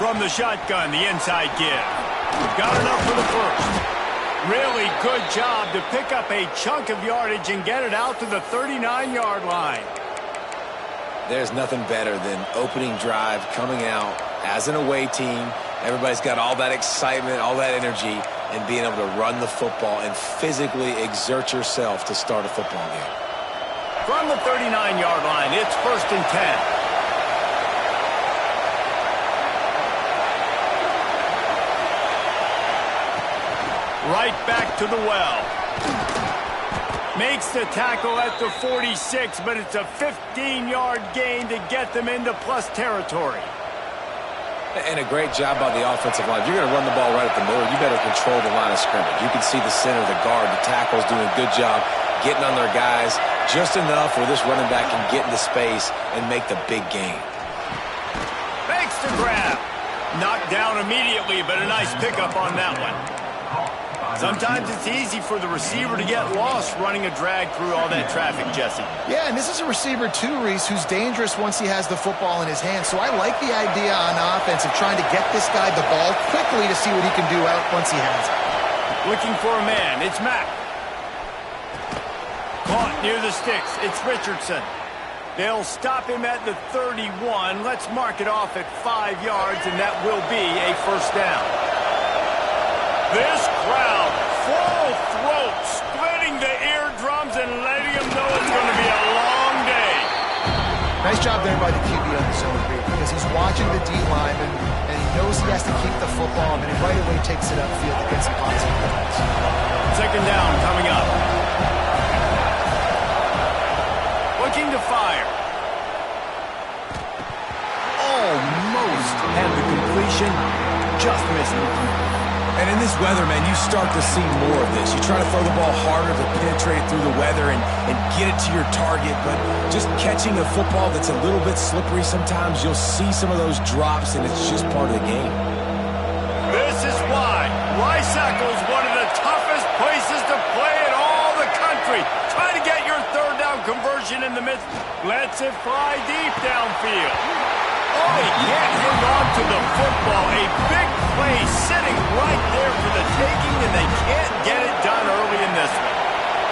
From the shotgun, the inside give. Got enough for the first. Really good job to pick up a chunk of yardage and get it out to the 39-yard line. There's nothing better than opening drive, coming out as an away team. Everybody's got all that excitement, all that energy, and being able to run the football and physically exert yourself to start a football game. From the 39-yard line, it's 1st and 10. Right back to the well. Makes the tackle at the 46, but it's a 15-yard gain to get them into plus territory. And a great job by the offensive line. If you're going to run the ball right at the middle, you better control the line of scrimmage. You can see the center, the guard, the tackle's doing a good job getting on their guys just enough where this running back can get into space and make the big gain. Makes the grab. Knocked down immediately, but a nice pickup on that one. Sometimes it's easy for the receiver to get lost running a drag through all that traffic, Jesse. Yeah, and this is a receiver too, Reese, who's dangerous once he has the football in his hands. So I like the idea on offense of trying to get this guy the ball quickly to see what he can do out once he has it. Looking for a man. It's Mack. Caught near the sticks. It's Richardson. They'll stop him at the 31. Let's mark it off at 5 yards, and that will be a first down. This crowd, full throat, splitting the eardrums and letting them know it's going to be a long day. Nice job there by the QB on the zone read, because he's watching the D lineman, and he knows he has to keep the football, and he right away takes it upfield to get some positive points. 2nd down coming up. Looking to fire. Almost had the completion, just missed it. And in this weather, man, you start to see more of this. You try to throw the ball harder to penetrate through the weather and get it to your target, but just catching a football that's a little bit slippery sometimes, you'll see some of those drops, and it's just part of the game. This is why Risackle is one of the toughest places to play in all the country. Try to get your 3rd down conversion in the midst. Lets it fly deep downfield. Oh, he can't hang on to the football. A big play sitting right there for the taking, and they can't get it done early in this one.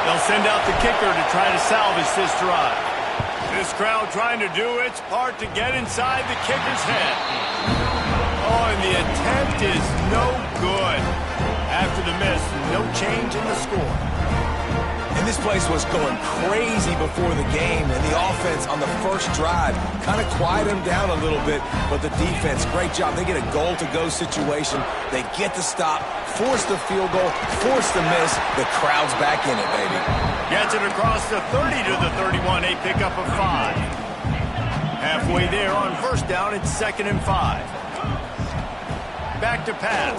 They'll send out the kicker to try to salvage this drive. This crowd trying to do its part to get inside the kicker's head. Oh, and the attempt is no good. After the miss, no change in the score. And this place was going crazy before the game, and the offense on the first drive kind of quieted them down a little bit, but the defense, great job. They get a goal-to-go situation. They get the stop, force the field goal, force the miss. The crowd's back in it, baby. Gets it across the 30 to the 31, a pickup of 5. Halfway there on 1st down, it's 2nd and 5. Back to pass.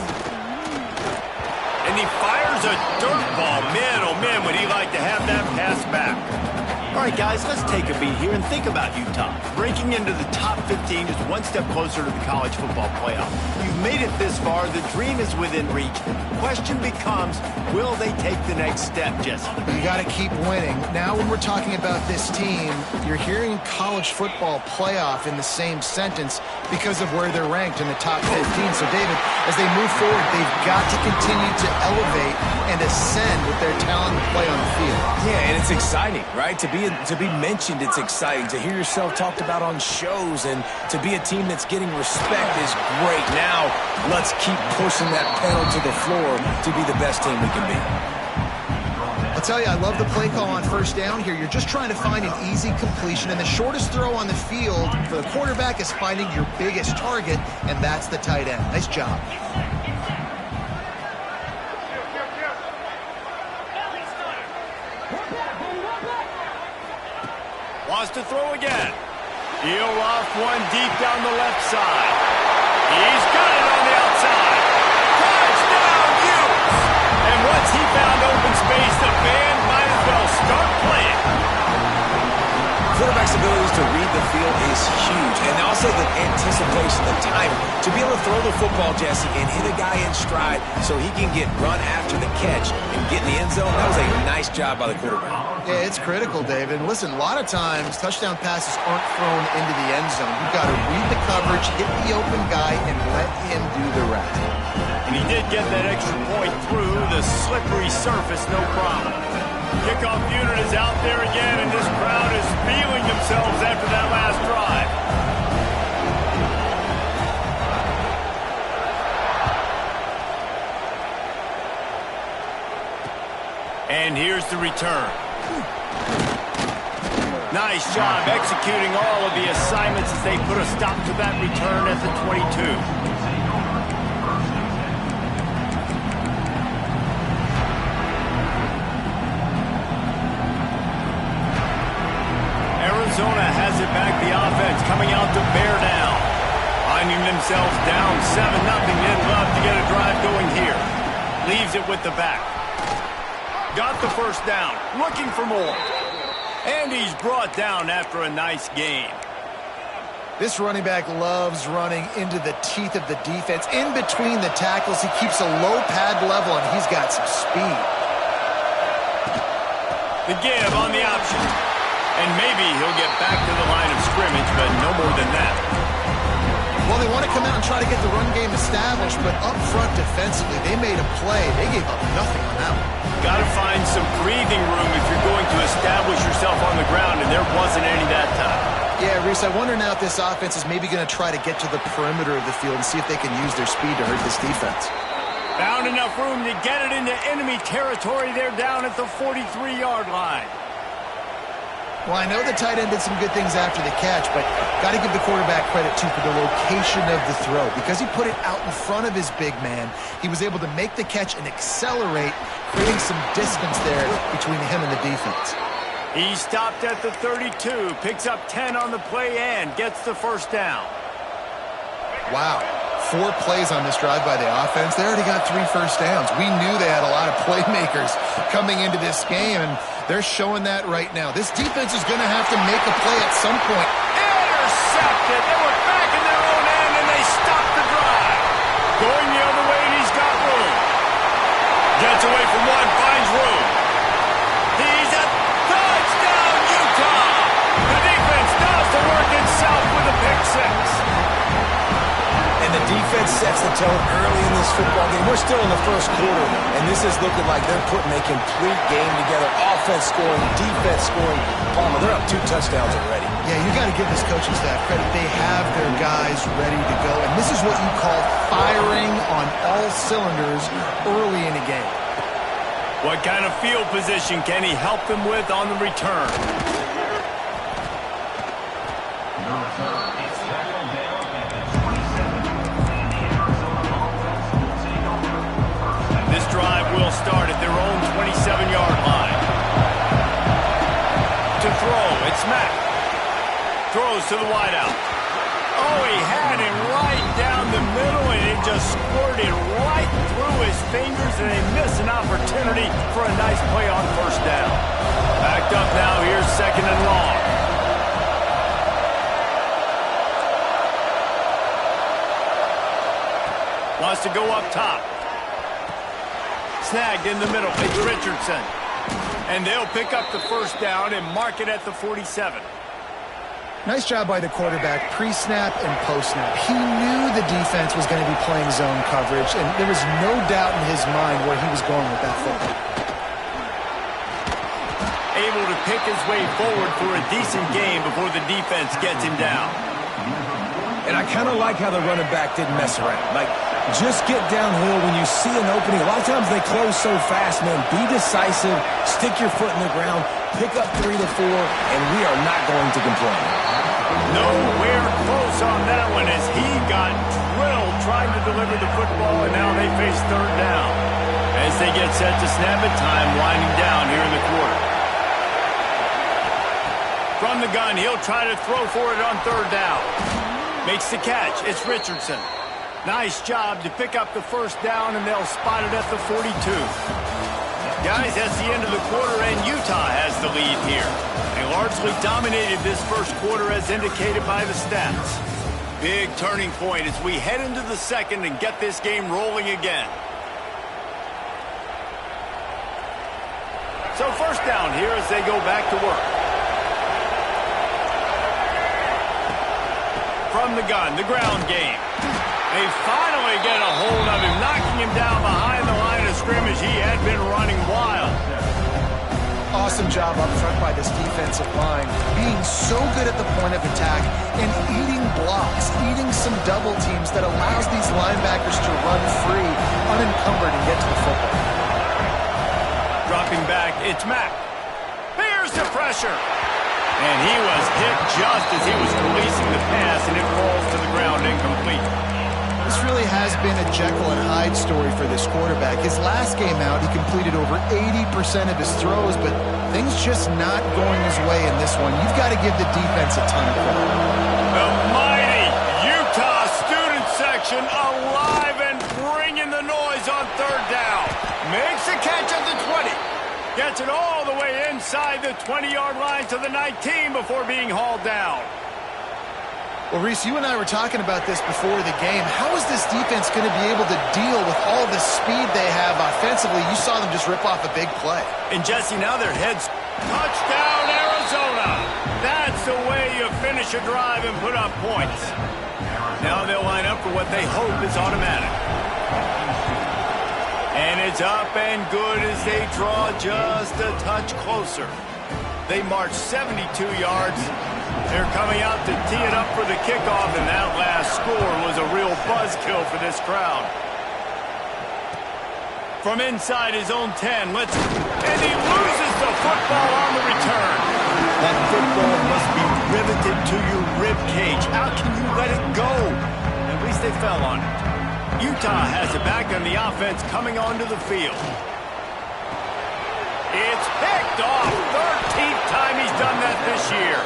And he fires a dirt ball. Man, oh man, would he like to have that pass back. All right, guys, let's take a beat here and think about Utah. Breaking into the top 15 is one step closer to the college football playoff. You've made it this far. The dream is within reach. The question becomes, will they take the next step, Jesse? You got to keep winning. Now when we're talking about this team, you're hearing college football playoff in the same sentence because of where they're ranked in the top 15. So, David, as they move forward, they've got to continue to elevate and ascend with their talent to play on the field. Yeah, and it's exciting, right? To be mentioned, it's exciting. To hear yourself talked about on shows and to be a team that's getting respect is great. Now, let's keep pushing that pedal to the floor to be the best team we can be. I'll tell you, I love the play call on 1st down here. You're just trying to find an easy completion, and the shortest throw on the field for the quarterback is finding your biggest target, and that's the tight end. Nice job. Wants to throw again. He'll off one deep down the left side. He's got it on the outside. Touchdown, Utes! And once he found open space, the band might as well start playing. Quarterback's abilities to read the field field is huge. And also the anticipation, the timing. To be able to throw the football, Jesse, and hit a guy in stride so he can get run after the catch and get in the end zone, that was a nice job by the quarterback. Yeah, it's critical, David. Listen, a lot of times touchdown passes aren't thrown into the end zone. You've got to read the coverage, hit the open guy, and let him do the rest. And he did get that extra point through the slippery surface, no problem. Kickoff unit is out there again, and this crowd is feeling themselves after that last drive. And here's the return. Nice job executing all of the assignments as they put a stop to that return at the 22. Arizona has it back, the offense coming out to bear down. Finding themselves down 7-0. They'd love to get a drive going here. Leaves it with the back. Got the first down, looking for more. And he's brought down after a nice gain. This running back loves running into the teeth of the defense. In between the tackles, he keeps a low pad level, and he's got some speed. The give on the option. And maybe he'll get back to the line of scrimmage, but no more than that. Well, they want to come out and try to get the run game established, but up front defensively, they made a play. They gave up nothing on that one. Got to find some breathing room if you're going to establish yourself on the ground, and there wasn't any that time. Yeah, Reese, I wonder now if this offense is maybe going to try to get to the perimeter of the field and see if they can use their speed to hurt this defense. Found enough room to get it into enemy territory. They're down at the 43-yard line. Well, I know the tight end did some good things after the catch, but got to give the quarterback credit, too, for the location of the throw. Because he put it out in front of his big man, he was able to make the catch and accelerate, creating some distance there between him and the defense. He stopped at the 32, picks up 10 on the play and gets the first down. Wow. 4 plays on this drive by the offense. They already got 3 first downs. We knew they had a lot of playmakers coming into this game, and they're showing that right now. This defense is going to have to make a play at some point. Intercepted. They were back in their own end, and they stopped the drive. Going the other way, and he's got room. Gets away from one, finds room. He's a touchdown, Utah. The defense does the work itself with a pick 6. And the defense sets the tone early in this football game. We're still in the first quarter, and this is looking like they're putting a complete game together. Offense scoring, defense scoring. Palmer, they're up 2 touchdowns already. Yeah, you got to give this coaching staff credit. They have their guys ready to go, and this is what you call firing on all cylinders early in a game. What kind of field position can he help them with on the return? This drive will start at their own 27-yard line. To throw, it's Mack. Throws to the wideout. Oh, he had it right down the middle, and it just squirted right through his fingers, and they miss an opportunity for a nice play on first down. Backed up now, here's 2nd and long. Wants to go up top. Snagged in the middle. It's Richardson. And they'll pick up the first down and mark it at the 47. Nice job by the quarterback, pre-snap and post-snap. He knew the defense was going to be playing zone coverage, and there was no doubt in his mind where he was going with that football. Able to pick his way forward for a decent game before the defense gets him down. And I kind of like how the running back didn't mess around. Like, just get downhill when you see an opening. A lot of times they close so fast, man. Be decisive, stick your foot in the ground, pick up 3 to 4, and we are not going to complain. Nowhere close on that one as he got drilled trying to deliver the football, and now they face 3rd down. As they get set to snap it, time winding down here in the quarter. From the gun, he'll try to throw for it on 3rd down. Makes the catch. It's Richardson. Nice job to pick up the first down, and they'll spot it at the 42. Guys, that's the end of the quarter, and Utah has the lead here. A largely dominated this first quarter as indicated by the stats. Big turning point as we head into the second and get this game rolling again. So first down here as they go back to work. From the gun, the ground game. They finally get a hold of him, knocking him down behind the line of scrimmage. He had been running wild. Awesome job up front by this defensive line, being so good at the point of attack and eating blocks, eating some double teams that allows these linebackers to run free, unencumbered, and get to the football. Dropping back, it's Mack. Here's the pressure. And he was hit just as he was releasing the pass, and it falls to the ground incomplete. This really has been a Jekyll and Hyde story for this quarterback. His last game out, he completed over 80% of his throws, but things just not going his way in this one. You've got to give the defense a ton of credit. The mighty Utah student section alive and bringing the noise on third down. Makes a catch at the 20. Gets it all the way inside the 20-yard line to the 19 before being hauled down. Well, Reese, you and I were talking about this before the game. How is this defense going to be able to deal with all the speed they have offensively? You saw them just rip off a big play. And, Jesse, now their heads. Touchdown, Arizona. That's the way you finish a drive and put up points. Now they'll line up for what they hope is automatic. And it's up and good as they draw just a touch closer. They march 72 yards. They're coming out to tee it up for the kickoff, and that last score was a real buzzkill for this crowd. From inside his own 10, and he loses the football on the return. That football must be riveted to your rib cage. How can you let it go? At least they fell on it. Utah has it back on the offense coming onto the field. It's picked off. 13th time he's done that this year.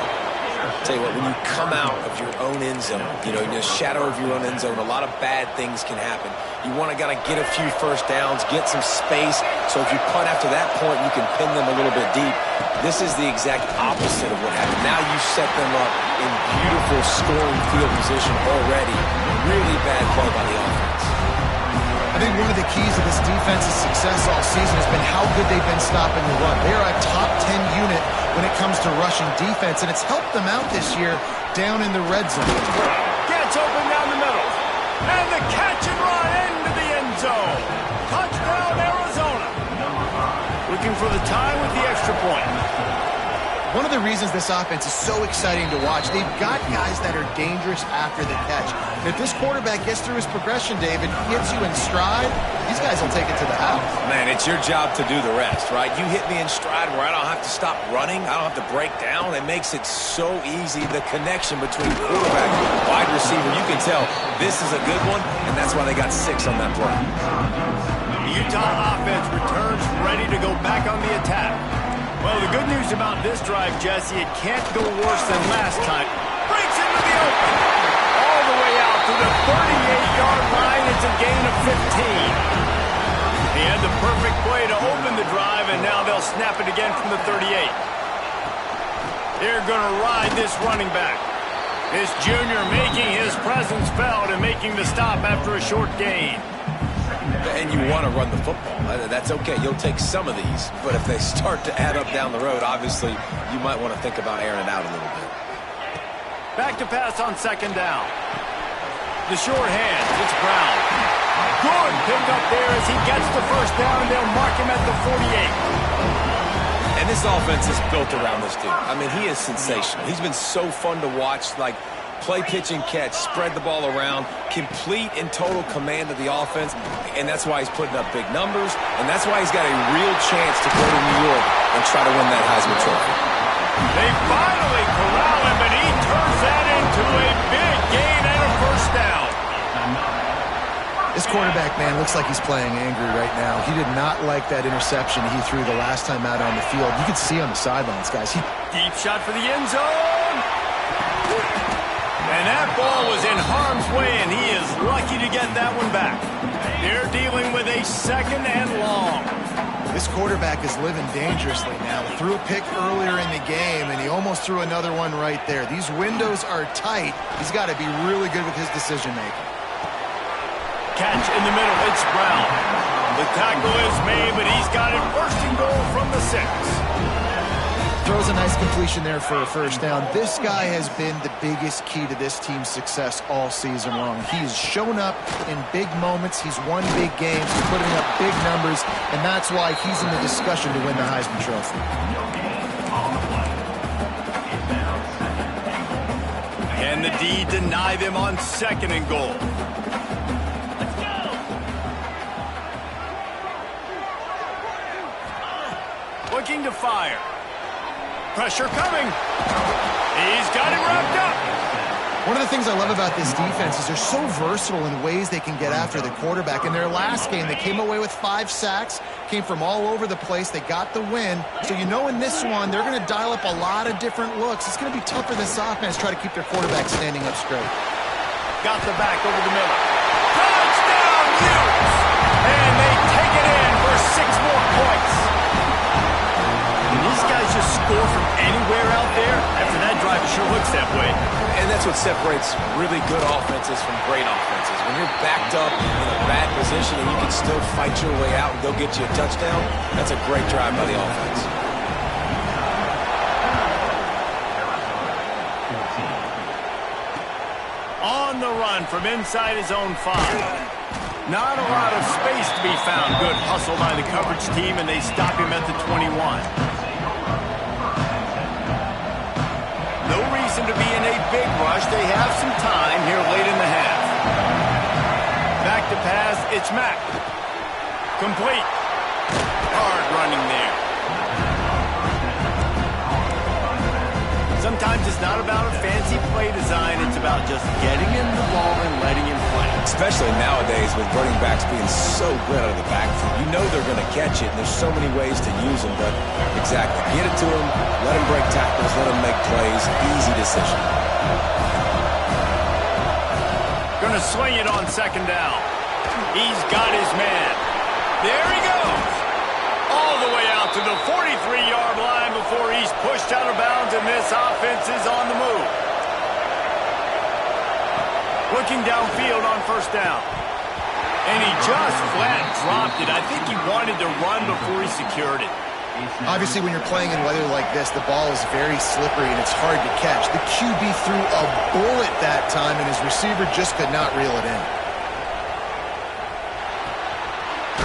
Tell you what, when you come out of your own end zone, in the shadow of your own end zone, a lot of bad things can happen. You want to get a few first downs, get some space, so if you punt after that point, you can pin them a little bit deep. This is the exact opposite of what happened. Now you set them up in beautiful scoring field position already. Really bad play by the offense. I think one of the keys to this defense's success all season has been how good they've been stopping the run. They are a top 10 unit when it comes to rushing defense, and it's helped them out this year down in the red zone. Gets open down the middle. And the catch and run into the end zone. Touchdown, Arizona. Looking for the tie with the extra point. One of the reasons this offense is so exciting to watch, they've got guys that are dangerous after the catch. And if this quarterback gets through his progression, David, hits you in stride, these guys will take it to the house. Man, it's your job to do the rest, right? You hit me in stride where I don't have to stop running. I don't have to break down. It makes it so easy. The connection between quarterback and wide receiver, you can tell this is a good one, and that's why they got 6 on that play. The Utah offense returns ready to go back on the attack. Well, the good news about this drive, Jesse, it can't go worse than last time. Breaks into the open. All the way out to the 38-yard line. It's a gain of 15. He had the perfect play to open the drive, and now they'll snap it again from the 38. They're going to ride this running back. This junior making his presence felt and making the stop after a short gain. And you want to run the football. That's okay. You'll take some of these. But if they start to add up down the road, obviously, you might want to think about airing it out a little bit. Back to pass on second down. The short hand. It's Brown. Good pick up there as he gets the first down, and they'll mark him at the 48. And this offense is built around this dude. I mean, he is sensational. He's been so fun to watch. Play, pitch, and catch, spread the ball around, complete and total command of the offense, and that's why he's putting up big numbers, and that's why he's got a real chance to go to New York and try to win that Heisman Trophy. They finally corral him, and he turns that into a big gain and a first down. This quarterback, man, looks like he's playing angry right now. He did not like that interception he threw the last time out on the field. You could see on the sidelines, guys. Deep shot for the end zone. And that ball was in harm's way, and he is lucky to get that one back. They're dealing with a 2nd and long. This quarterback is living dangerously now. Threw a pick earlier in the game, and he almost threw another one right there. These windows are tight. He's got to be really good with his decision-making. Catch in the middle. It's Brown. The tackle is made, but he's got it 1st and goal from the 6. Throws a nice completion there for a 1st down. This guy has been the biggest key to this team's success all season long. He's shown up in big moments. He's won big games. He's putting up big numbers, and that's why he's in the discussion to win the Heisman Trophy. Can the D deny them on 2nd and goal? Looking to fire. Pressure coming. He's got it wrapped up. One of the things I love about this defense is they're so versatile in ways they can get after the quarterback. In their last game, they came away with 5 sacks, came from all over the place. They got the win. So you know in this one, they're going to dial up a lot of different looks. It's going to be tough for this offense to try to keep their quarterback standing up straight. Got the back over the middle. Touchdown, Utes! And they take it in for 6 more points. These guys just score from anywhere out there. After that drive, it sure looks that way. And that's what separates really good offenses from great offenses. When you're backed up in a bad position and you can still fight your way out and go get you a touchdown, that's a great drive by the offense. On the run from inside his own 5. Not a lot of space to be found. Good hustle by the coverage team, and they stop him at the 21. No reason to be in a big rush. They have some time here late in the half. Back to pass. It's Mack. Complete. Hard running there. Sometimes it's not about a fancy play design. It's about just getting him the ball and letting him play. Especially nowadays with running backs being so good out of the backfield. You know they're going to catch it, and there's so many ways to use them. But exactly, get it to him, let him break tackles, let him make plays. Easy decision. Going to swing it on 2nd down. He's got his man. There he goes. All the way out to the 43-yard line before he's pushed out of bounds, and this offense is on the move. Looking downfield on 1st down. And he just flat dropped it. I think he wanted to run before he secured it. Obviously, when you're playing in weather like this, the ball is very slippery and it's hard to catch. The QB threw a bullet that time, and his receiver just could not reel it in.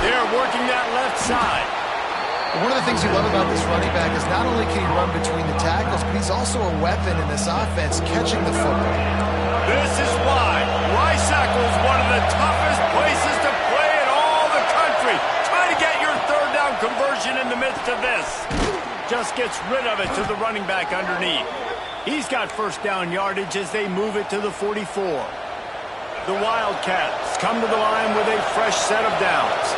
They're working that left side. One of the things you love about this running back is not only can he run between the tackles, but he's also a weapon in this offense, catching the football. This is why Risackle is one of the toughest places to play in all the country. Try to get your 3rd down conversion in the midst of this. Just gets rid of it to the running back underneath. He's got 1st down yardage as they move it to the 44. The Wildcats come to the line with a fresh set of downs.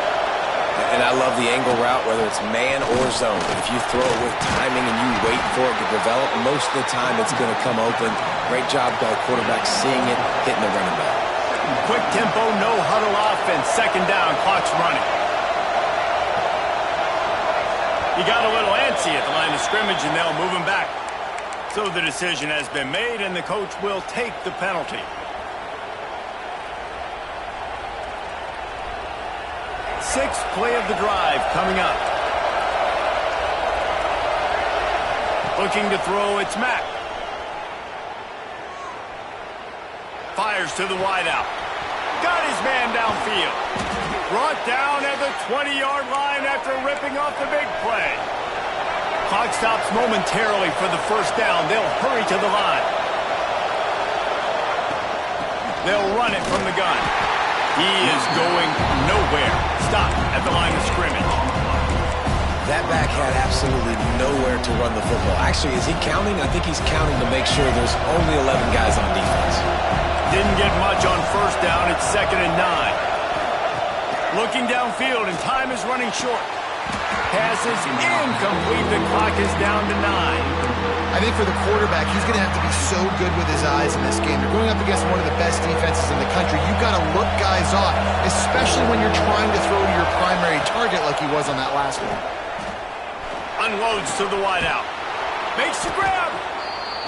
And I love the angle route, whether it's man or zone. If you throw it with timing and you wait for it to develop, most of the time it's going to come open. Great job by the quarterback seeing it, hitting the running back. Quick tempo, no huddle offense. 2nd down, clock's running. He got a little antsy at the line of scrimmage, and they'll move him back. So the decision has been made, and the coach will take the penalty. 6th play of the drive coming up. Looking to throw, it's Mack. Fires to the wideout. Got his man downfield. Brought down at the 20-yard line after ripping off the big play. Clock stops momentarily for the 1st down. They'll hurry to the line. They'll run it from the gun. He is going nowhere. Stop at the line of scrimmage. That back had absolutely nowhere to run the football. Actually, is he counting? I think he's counting to make sure there's only 11 guys on defense. Didn't get much on 1st down. It's 2nd and 9. Looking downfield, and time is running short. pass is incomplete. The clock is down to 9. I think for the quarterback, he's going to have to be so good with his eyes in this game. You're going up against one of the best defenses in the country. You've got to look guys off, especially when you're trying to throw to your primary target like he was on that last one. Unloads to the wideout. Makes the grab.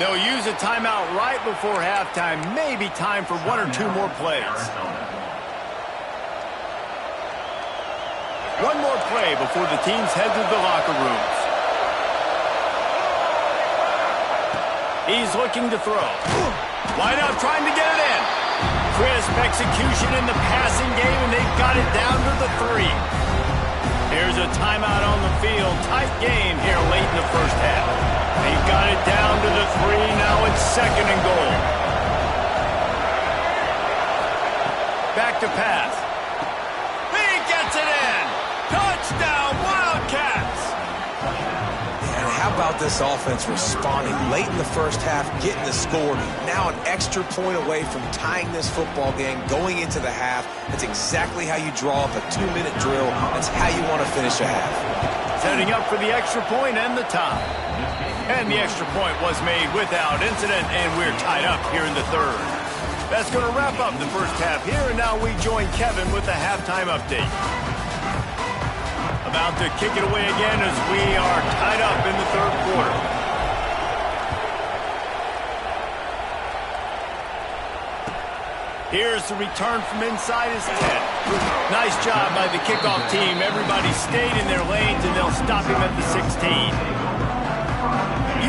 They'll use a timeout right before halftime. Maybe time for 1 or 2 more plays. One more play before the teams head to the locker rooms. He's looking to throw. Wideout trying to get it in. Crisp execution in the passing game, and they've got it down to the 3. Here's a timeout on the field. Tight game here late in the first half. They've got it down to the 3. Now it's 2nd and goal. Back to pass. He gets it in. Touchdown, Wildcats. And how about this offense responding late in the first half, getting the score, now an extra point away from tying this football game, going into the half. That's exactly how you draw up a 2-minute drill. That's how you want to finish a half. Setting up for the extra point and the tie. And the extra point was made without incident, and we're tied up here in the 3rd. That's going to wrap up the first half here, and now we join Kevin with the halftime update. About to kick it away again as we are tied up in the 3rd quarter. Here's the return from inside his 10. Nice job by the kickoff team. Everybody stayed in their lanes, and they'll stop him at the 16.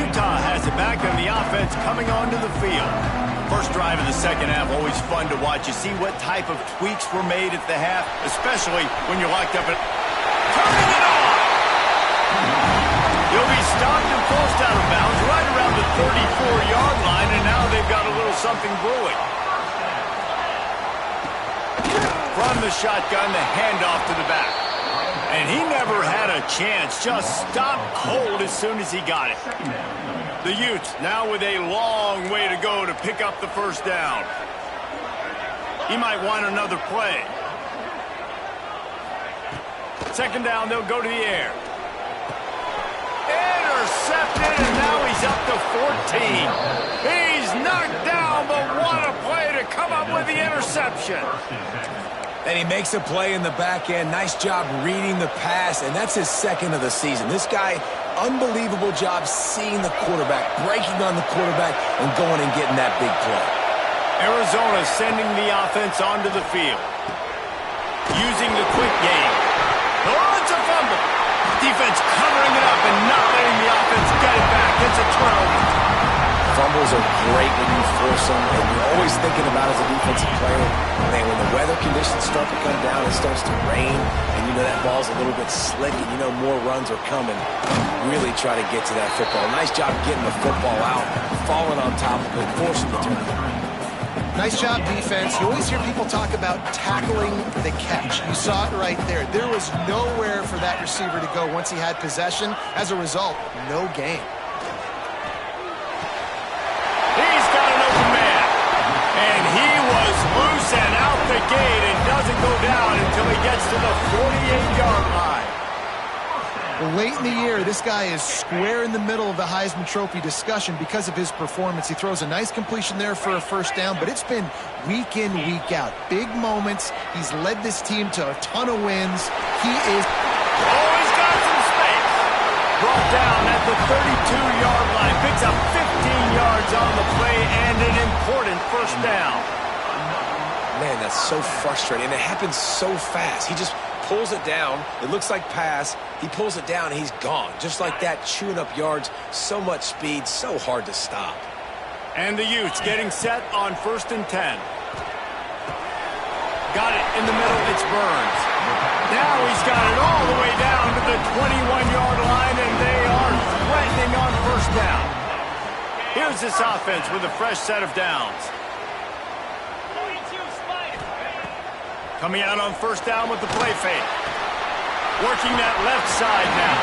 Utah has it back on the offense coming onto the field. First drive of the second half, always fun to watch. You see what type of tweaks were made at the half, especially when you're locked up at... Turning it on! He'll be stopped and forced out of bounds right around the 34-yard line, and now they've got a little something brewing. From the shotgun, the handoff to the back. And he never had a chance, just stopped cold as soon as he got it. The Utes now with a long way to go to pick up the first down. He might want another play. 2nd down, they'll go to the air. Intercepted, and now he's up to 14. He's knocked down, but what a play to come up with the interception. And he makes a play in the back end. Nice job reading the pass, and that's his 2nd of the season. This guy, unbelievable job seeing the quarterback, breaking on the quarterback, and going and getting that big play. Arizona sending the offense onto the field. Using the quick game. Oh, it's a fumble. Defense covering it up and not letting the offense get it back. It's a turnover. Fumbles are great when you force them, and you're always thinking about as a defensive player, man, when the weather conditions start to come down, it starts to rain, and you know that ball's a little bit slick, and you know more runs are coming. Really try to get to that football. Nice job getting the football out, falling on top of it, forcing the turnover. Nice job, defense. You always hear people talk about tackling the catch. You saw it right there. There was nowhere for that receiver to go once he had possession. As a result, no gain. He's got an open man. And he was loose and out the gate and doesn't go down until he gets to the 48-yard line. Late in the year, this guy is square in the middle of the Heisman Trophy discussion because of his performance. He throws a nice completion there for a first down, but it's been week in, week out. Big moments. He's led this team to a ton of wins. He is... Oh, he's got some space. Brought down at the 32-yard line. Picks up 15 yards on the play and an important first down. Man, that's so frustrating. And it happens so fast. He just pulls it down. It looks like pass. He pulls it down, and he's gone. Just like that, chewing up yards. So much speed, so hard to stop. And the Utes getting set on 1st and 10. Got it in the middle. It's Burns. Now he's got it all the way down to the 21-yard line, and they are threatening on first down. Here's this offense with a fresh set of downs. Coming out on first down with the play fake. Working that left side now.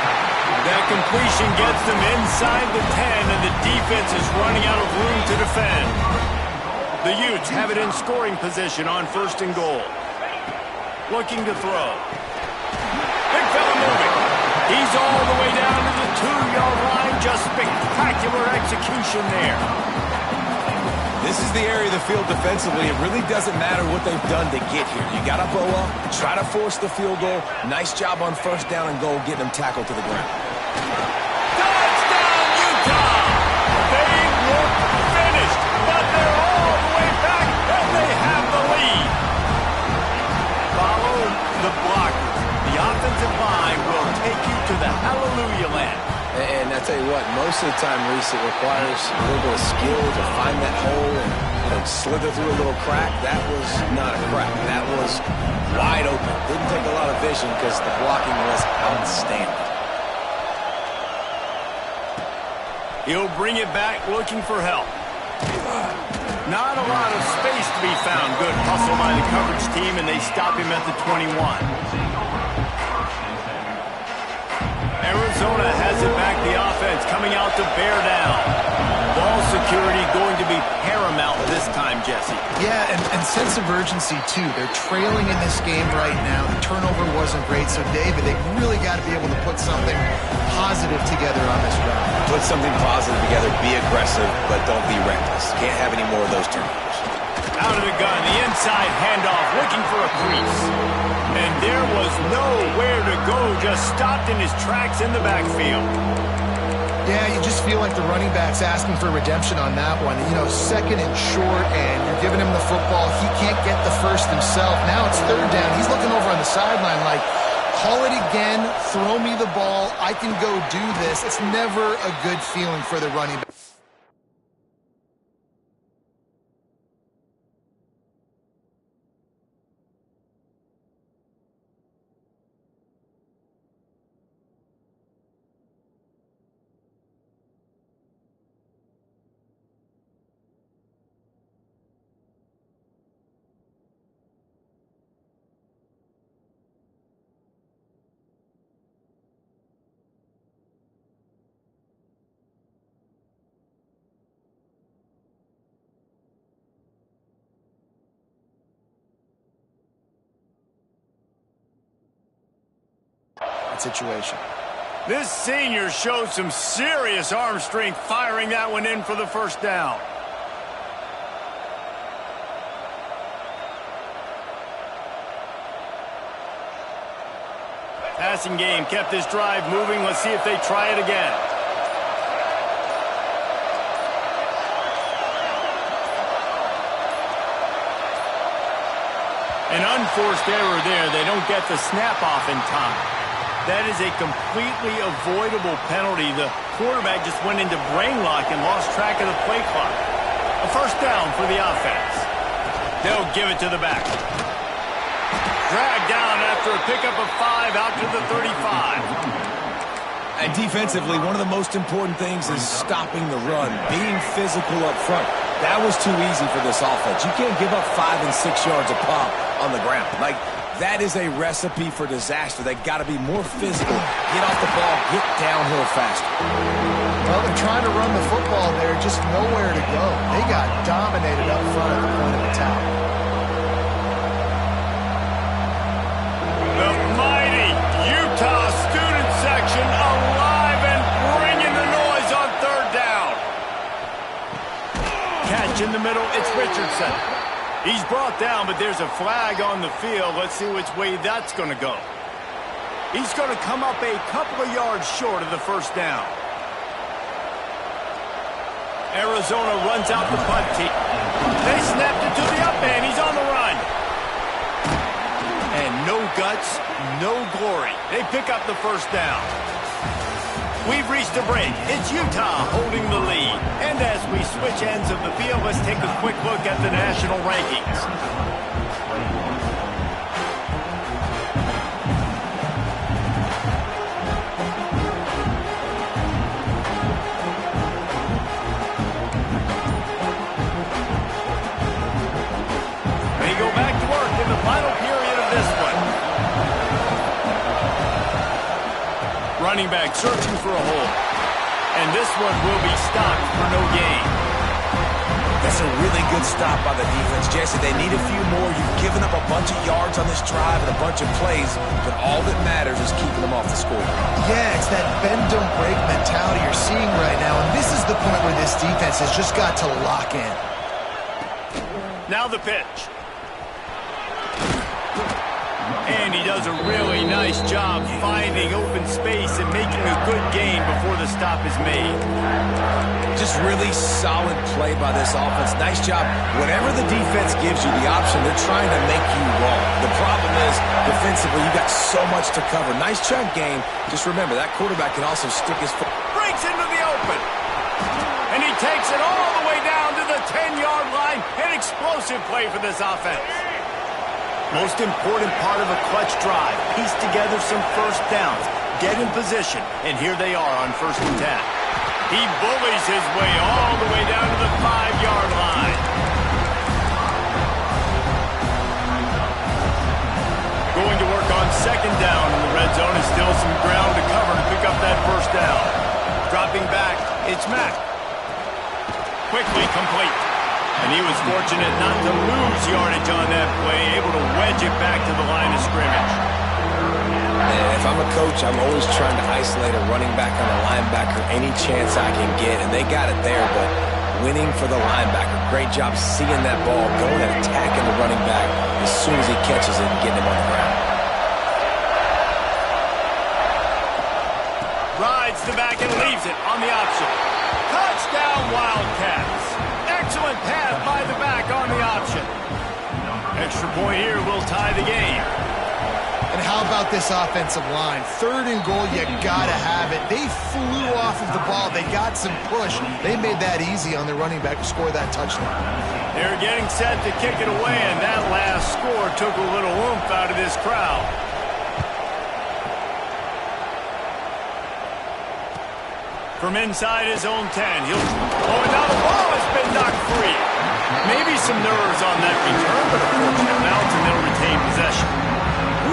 That completion gets them inside the 10, and the defense is running out of room to defend. The Utes have it in scoring position on 1st and goal. Looking to throw. Big fella moving. He's all the way down to the 2-yard line. Just spectacular execution there. This is the area of the field defensively. It really doesn't matter what they've done to get here. You got to bow up, try to force the field goal. Nice job on first down and goal, getting them tackled to the ground. Touchdown, Utah! They look finished, but they're all the way back, and they have the lead. Follow the blockers. The offensive line will take you to the hallelujah land. And I tell you what, most of the time, Reese, it requires a little bit of skill to find that hole and slither through a little crack. That was not a crack. That was wide open. Didn't take a lot of vision because the blocking was outstanding. He'll bring it back looking for help. Not a lot of space to be found. Good hustle by the coverage team, and they stop him at the 21. Arizona has it back, the offense coming out to bear down. Ball security going to be paramount this time, Jesse. Yeah, and sense of urgency, too. They're trailing in this game right now. The turnover wasn't great, so, David, they've really got to be able to put something positive together on this run. Put something positive together, be aggressive, but don't be reckless. Can't have any more of those turnovers. Out of the gun, the inside handoff, looking for a crease. And there was nowhere to go, just stopped in his tracks in the backfield. Yeah, you just feel like the running back's asking for redemption on that one. You know, second and short, and you're giving him the football. He can't get the first himself. Now it's third down. He's looking over on the sideline like, call it again, throw me the ball, I can go do this. It's never a good feeling for the running back. Situation. This senior showed some serious arm strength firing that one in for the first down. Passing game kept this drive moving. Let's see if they try it again. An unforced error there. They don't get the snap off in time. That is a completely avoidable penalty. The quarterback just went into brain lock and lost track of the play clock. A first down for the offense. They'll give it to the back. Dragged down after a pickup of 5 out to the 35. And defensively, one of the most important things is stopping the run, being physical up front. That was too easy for this offense. You can't give up 5 and 6 yards a pop on the ground. That is a recipe for disaster. They got to be more physical, get off the ball, get downhill faster. Well, they're trying to run the football there, just nowhere to go. They got dominated up front at the point of attack. The mighty Utah student section alive and bringing the noise on third down. Catch in the middle, it's Richardson. He's brought down, but there's a flag on the field. Let's see which way that's going to go. He's going to come up a couple of yards short of the first down. Arizona runs out the punt team. They snapped it to the up man. He's on the run. And no guts, no glory. They pick up the first down. We've reached a break. It's Utah holding the lead. And as we switch ends of the field, let's take a quick look at the national rankings. They go back to work in the final period of this one. Running back searching for a hole. And this one will be stopped for no gain. That's a really good stop by the defense. Jesse, they need a few more. You've given up a bunch of yards on this drive and a bunch of plays, but all that matters is keeping them off the scoreboard. Yeah, it's that bend, don't break mentality you're seeing right now, and this is the point where this defense has just got to lock in. Now the pitch. And he does a really nice job finding open space and making a good gain before the stop is made. Just really solid play by this offense. Nice job. Whenever the defense gives you the option, they're trying to make you wrong. The problem is, defensively, you got so much to cover. Nice chunk game. Just remember, that quarterback can also stick his foot. Breaks into the open. And he takes it all the way down to the 10-yard line. An explosive play for this offense. Most important part of a clutch drive. Piece together some first downs. Get in position. And here they are on 1st and 10. He bullies his way all the way down to the 5-yard line. Going to work on 2nd down in the red zone. Is still some ground to cover to pick up that 1st down. Dropping back, it's Mack. Quickly complete. And he was fortunate not to lose yardage on that play, able to wedge it back to the line of scrimmage. And if I'm a coach, I'm always trying to isolate a running back on a linebacker any chance I can get, and they got it there, but winning for the linebacker. Great job seeing that ball, going and attacking the running back as soon as he catches it and getting him on the ground. Rides the back and leaves it on the option. Touchdown, Wildcats. Excellent pass by the back on the option. Extra point here will tie the game. And how about this offensive line? 3rd and goal, you gotta have it. They flew off of the ball. They got some push. They made that easy on their running back to score that touchdown. They're getting set to kick it away, and that last score took a little oomph out of this crowd. From inside his own 10, he'll... Oh, and now the ball has been knocked free. Maybe some nerves on that return, but a fortunate bounce, and they'll retain possession.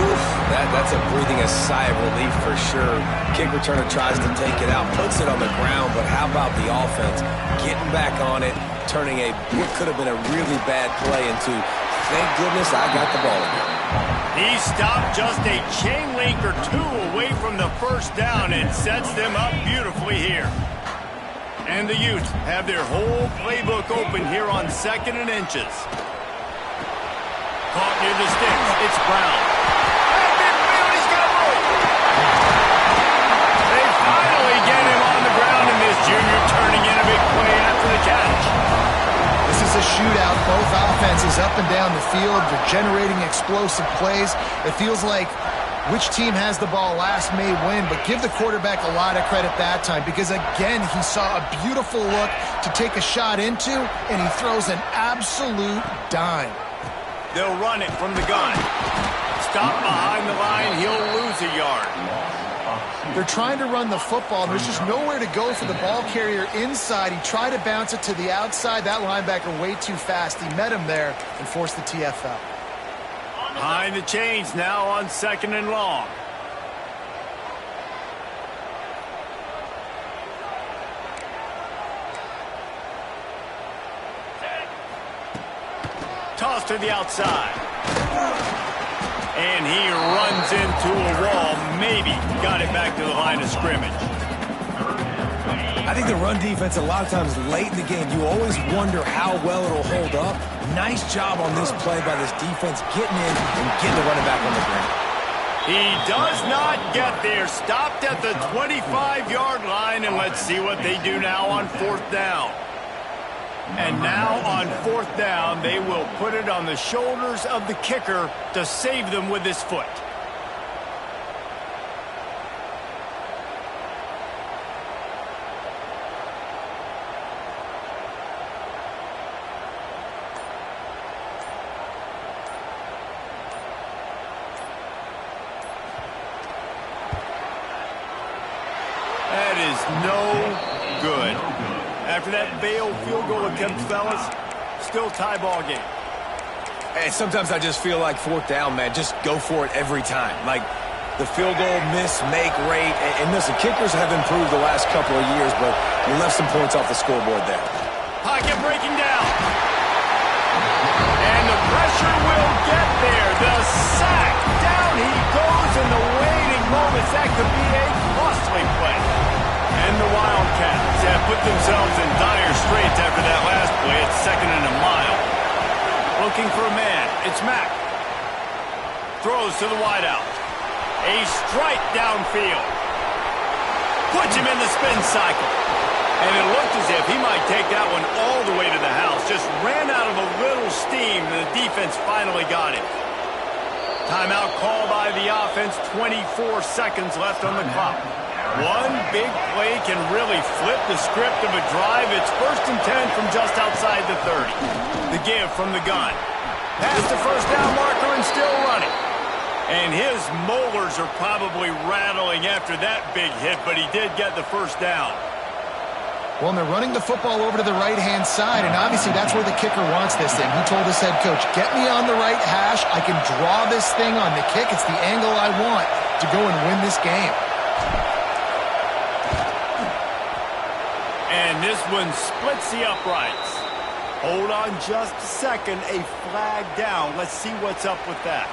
Oof, that's a breathing a sigh of relief for sure. Kick returner tries to take it out, puts it on the ground, but how about the offense getting back on it, turning what could have been a really bad play into, thank goodness I got the ball again. He stopped just a chain link or 2 away from the 1st down and sets them up beautifully here. And the Utes have their whole playbook open here on 2nd and inches. Caught near the sticks. It's Brown. He's got room. They finally get him on the ground, and this junior turning in a big play after the catch. This is a shootout. Both offenses up and down the field. They're generating explosive plays. It feels like which team has the ball last may win, but give the quarterback a lot of credit that time because, again, he saw a beautiful look to take a shot into, and he throws an absolute dime. They'll run it from the gun. Stop behind the line. He'll lose a yard. They're trying to run the football, and there's just nowhere to go for the ball carrier inside. He tried to bounce it to the outside. That linebacker way too fast. He met him there and forced the TFL. Behind the chains now on 2nd and long. Toss to the outside. And he runs into a wall. Maybe got it back to the line of scrimmage. I think the run defense, a lot of times late in the game, you always wonder how well it'll hold up. Nice job on this play by this defense, getting in and getting the running back on the ground. He does not get there. Stopped at the 25-yard line, and let's see what they do now on 4th down. And now on 4th down, they will put it on the shoulders of the kicker to save them with his foot. That is no good. After that bailed field goal attempt, fellas, still tie ball game. Hey, sometimes I just feel like 4th down, man, just go for it every time. Like the field goal miss-make rate. And listen, kickers have improved the last couple of years, but you left some points off the scoreboard there. Pocket breaking down. And the pressure will get there. The sack. Down he goes in the waiting moments. That could be a costly play. And the Wildcats have put themselves in dire straits after that last play. It's 2nd and a mile. Looking for a man. It's Mack. Throws to the wideout. A strike downfield. Puts him in the spin cycle. And it looked as if he might take that one all the way to the house. Just ran out of a little steam, and the defense finally got him. Timeout call by the offense. 24 seconds left on the clock. One big play can really flip the script of a drive. It's 1st and 10 from just outside the 30. The give from the gun. Past the first down marker and still running. And his molars are probably rattling after that big hit, but he did get the first down. Well, and they're running the football over to the right-hand side, and obviously that's where the kicker wants this thing. He told his head coach, get me on the right hash. I can draw this thing on the kick. It's the angle I want to go and win this game. And this one splits the uprights. Hold on just a second. A flag down. Let's see what's up with that.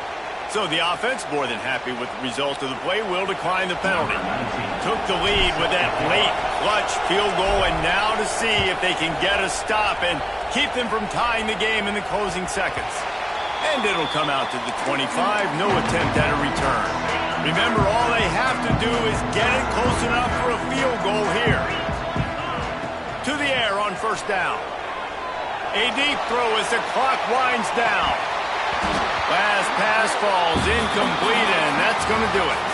So the offense, more than happy with the result of the play, will decline the penalty. Took the lead with that late clutch field goal, and now to see if they can get a stop and keep them from tying the game in the closing seconds. And it'll come out to the 25. No attempt at a return. Remember, all they have to do is get it close enough for a field goal here. To the air on 1st down. A deep throw as the clock winds down. Last pass falls incomplete, and that's going to do it.